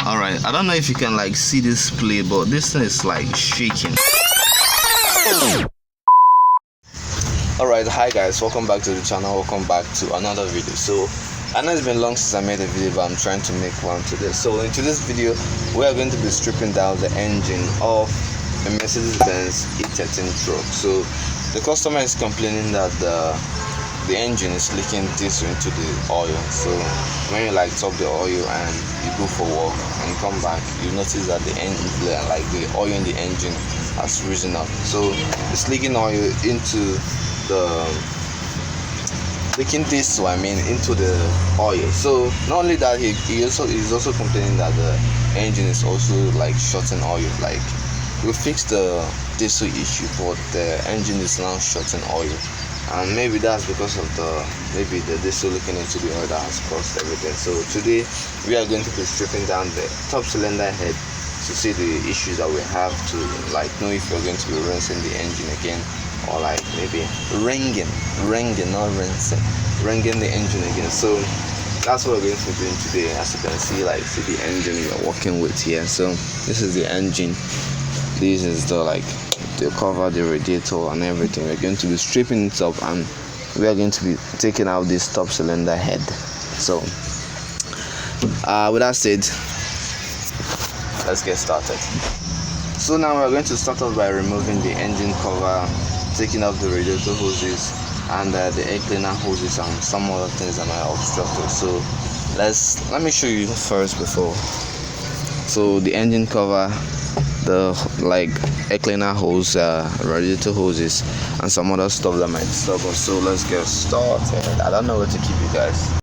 Alright, I don't know if you can like see this play, but this thing is like shaking. Alright, hi guys, welcome back to the channel, welcome back to another video. So I know it's been long since I made a video, but I'm trying to make one today. So in today's video, we are going to be stripping down the engine of a Mercedes Benz E13 truck. So the customer is complaining that the engine is leaking diesel into the oil. So when you like top the oil and you go for work and you come back, you notice that the engine, like the oil in the engine, has risen up. So it's leaking oil into the leaking diesel, into the oil. So not only that, he's also complaining that the engine is also like shorting oil. Like we fixed the diesel issue, but the engine is now shorting oil. And maybe that's because of the diesel leaking into the oil that has caused everything. So today we are going to be stripping down the top cylinder head to see the issues that we have, to like know if we're going to be rinsing the engine again, or like maybe ringing the engine again. So that's what we're going to be doing today. As you can see, see the engine we're working with here. So this is the engine, this is the cover, the radiator and everything. We're going to be stripping it up and we are going to be taking out this top cylinder head. So with that said, let's get started. So now we're going to start off by removing the engine cover, taking off the radiator hoses and the air cleaner hoses and some other things that might obstruct it. So let me show you first before. So the engine cover, the air cleaner hose, radiator hoses and some other stuff that might stop us. So let's get started. I don't know where to keep you guys.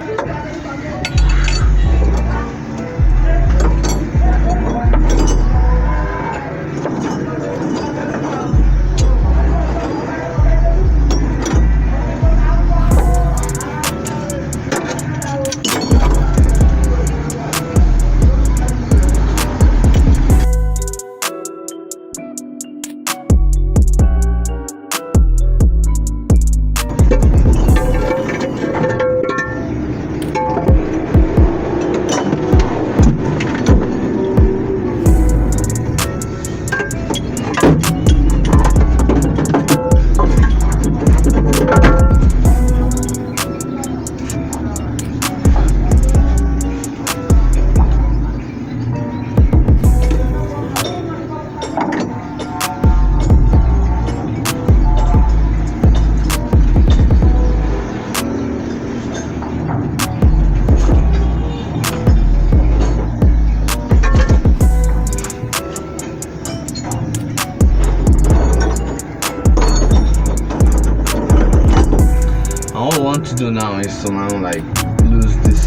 To do now is to now lose this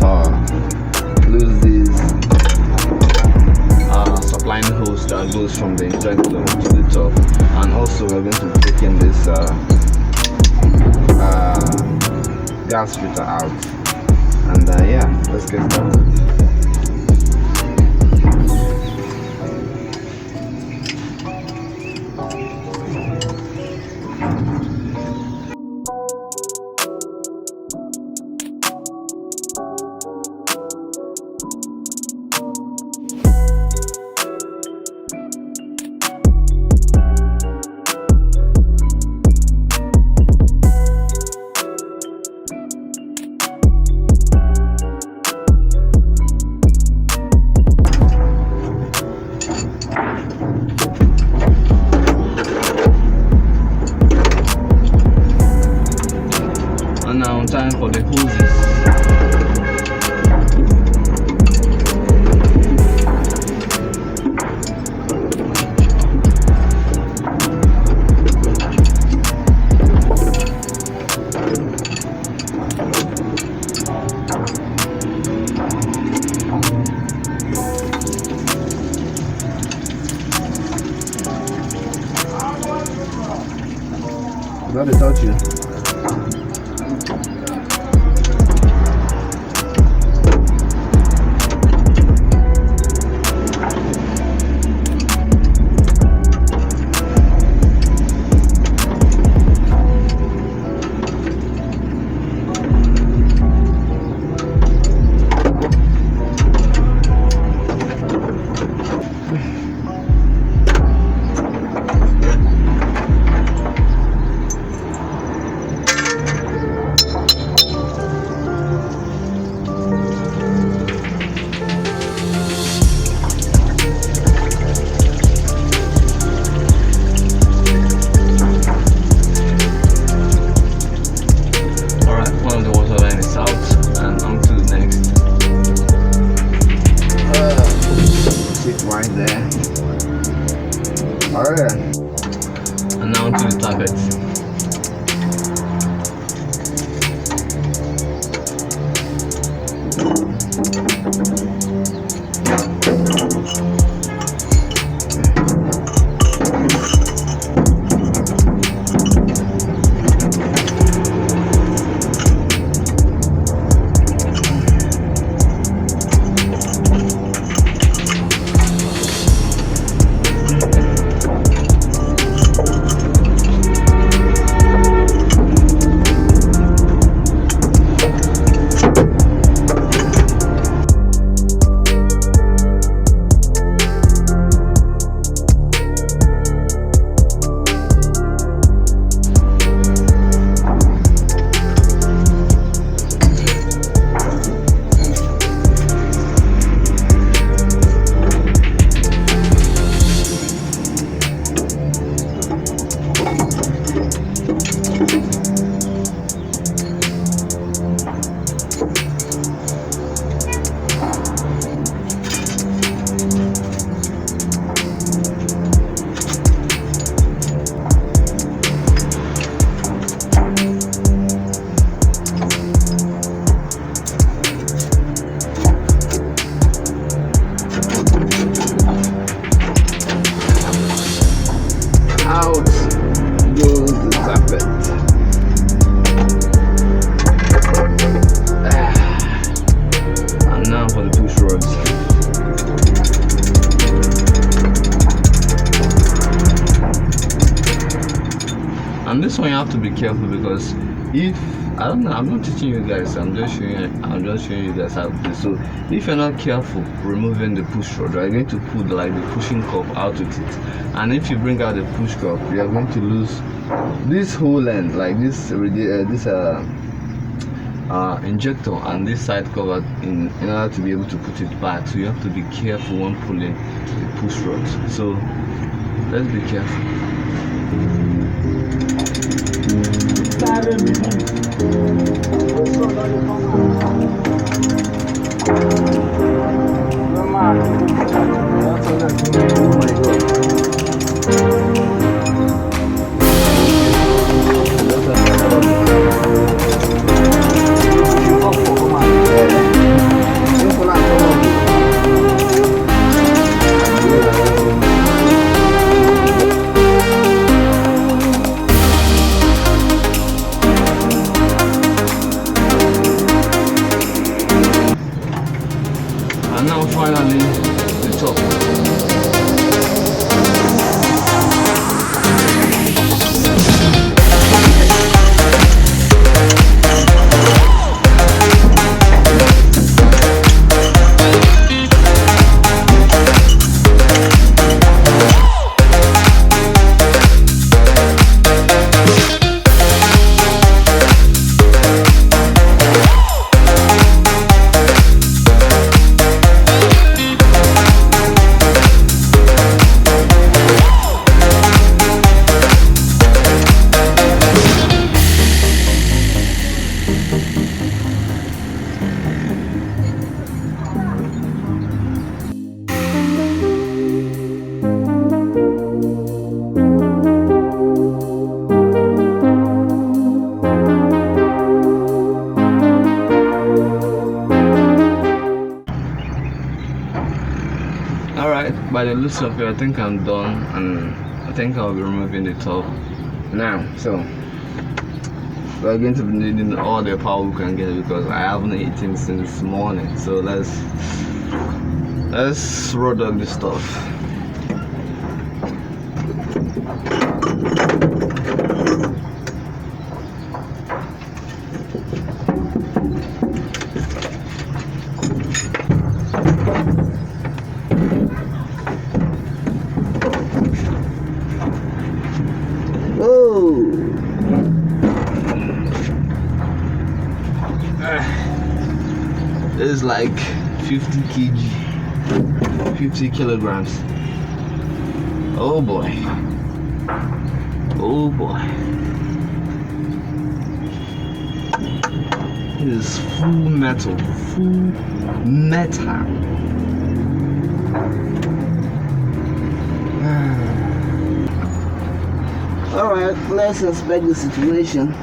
supplying hose that goes from the injector to the top, and also we're going to be taking this gas filter out, and yeah, let's get started. Time for the hoses. Got it, touch you. Alright. And now to the targets. And this one you have to be careful, because if I don't know, I'm not teaching you guys, I'm just showing you guys how to do. So if you're not careful removing the push rod, you're going to put like the pushing cup out with it, and if you bring out the push cup, you're going to lose this whole end, like this injector and this side cover in order to be able to put it back. So you have to be careful when pulling the push rods. So let's be careful. And now finally the top. Alright, by the looks of it, I think I'm done, and I think I'll be removing the top now. So we're going to be needing all the power we can get, because I haven't eaten since morning. So let's roll up the stuff. It's like 50 kilograms. Oh boy. Oh boy. It is full metal. Full metal. Alright, let's inspect the situation.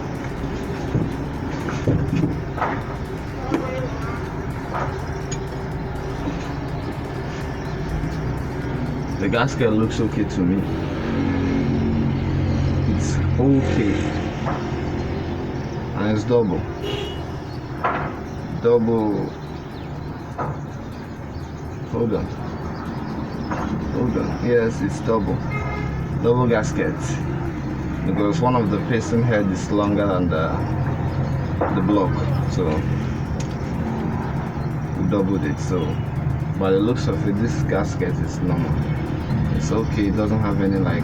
The gasket looks okay to me. It's okay. And it's double. Hold on. Yes, it's double gasket, because one of the piston head is longer than the block, so we doubled it. So by the looks of it, this gasket is normal. It's okay. It doesn't have any like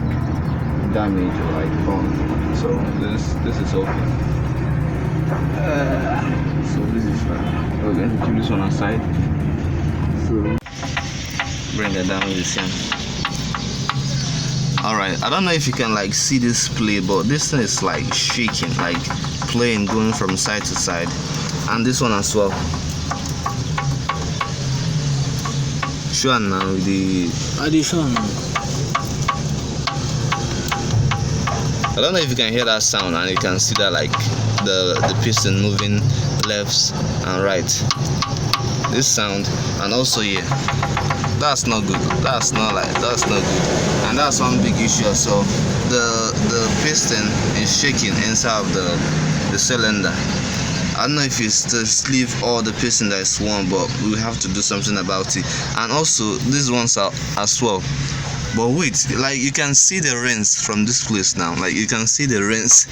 damage or like bump. So this is okay. So this is fine. We're going to keep this one aside. So bring it down with the same. Alright, I don't know if you can like see this play, but this thing is like shaking, like playing, going from side to side. And this one as well. Sure now the addition. I don't know if you can hear that sound, and you can see that like the piston moving left and right. This sound, and also here. That's not good. That's not good. And that's one big issue. So the piston is shaking inside of the cylinder. I don't know if it's the sleeve or the piston that is worn, but we have to do something about it. And also these ones are as well. But wait, like you can see the rings from this place now. Like you can see the rings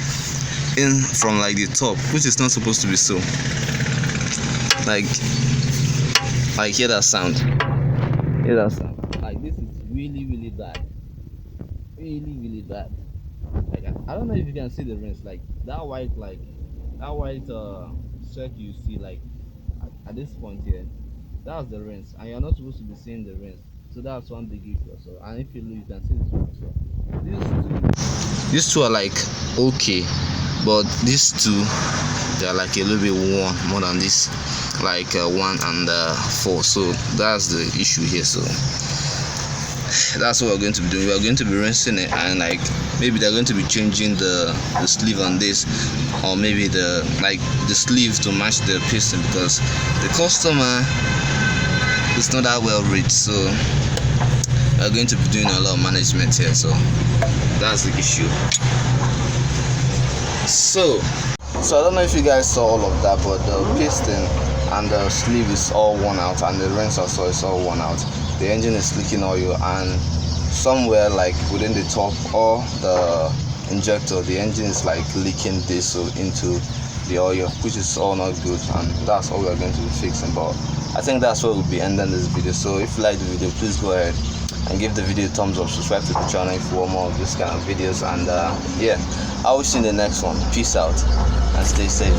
in from like the top, which is not supposed to be so. Like hear that sound. Hear that sound. Like this is really bad. Really bad. Like I don't know if you can see the rings. Like that white circle you see like at this point here. That's the rings, and you're not supposed to be seeing the rings. So that's one big issue. So, and if you look, you can see this one as well. These two are like okay, but these two, they're like a little bit worn more than this, like 1 and 4. So that's the issue here. So that's what we're going to be doing. We're going to be rinsing it, and like maybe they're going to be changing the sleeve on this, or maybe the sleeve to match the piston, because the customer is not that well read. So we're going to be doing a lot of management here. So that's the issue. So I don't know if you guys saw all of that, but the piston and the sleeve is all worn out, and the rings also is all worn out. The engine is leaking oil, and somewhere like within the top or the injector, the engine is like leaking diesel into the oil, which is all not good, and that's all we're going to be fixing. But I think that's where we'll be ending this video. So if you like the video, please go ahead and give the video a thumbs up, subscribe to the channel if you want more of this kind of videos, and yeah, I will see you in the next one. Peace out and stay safe.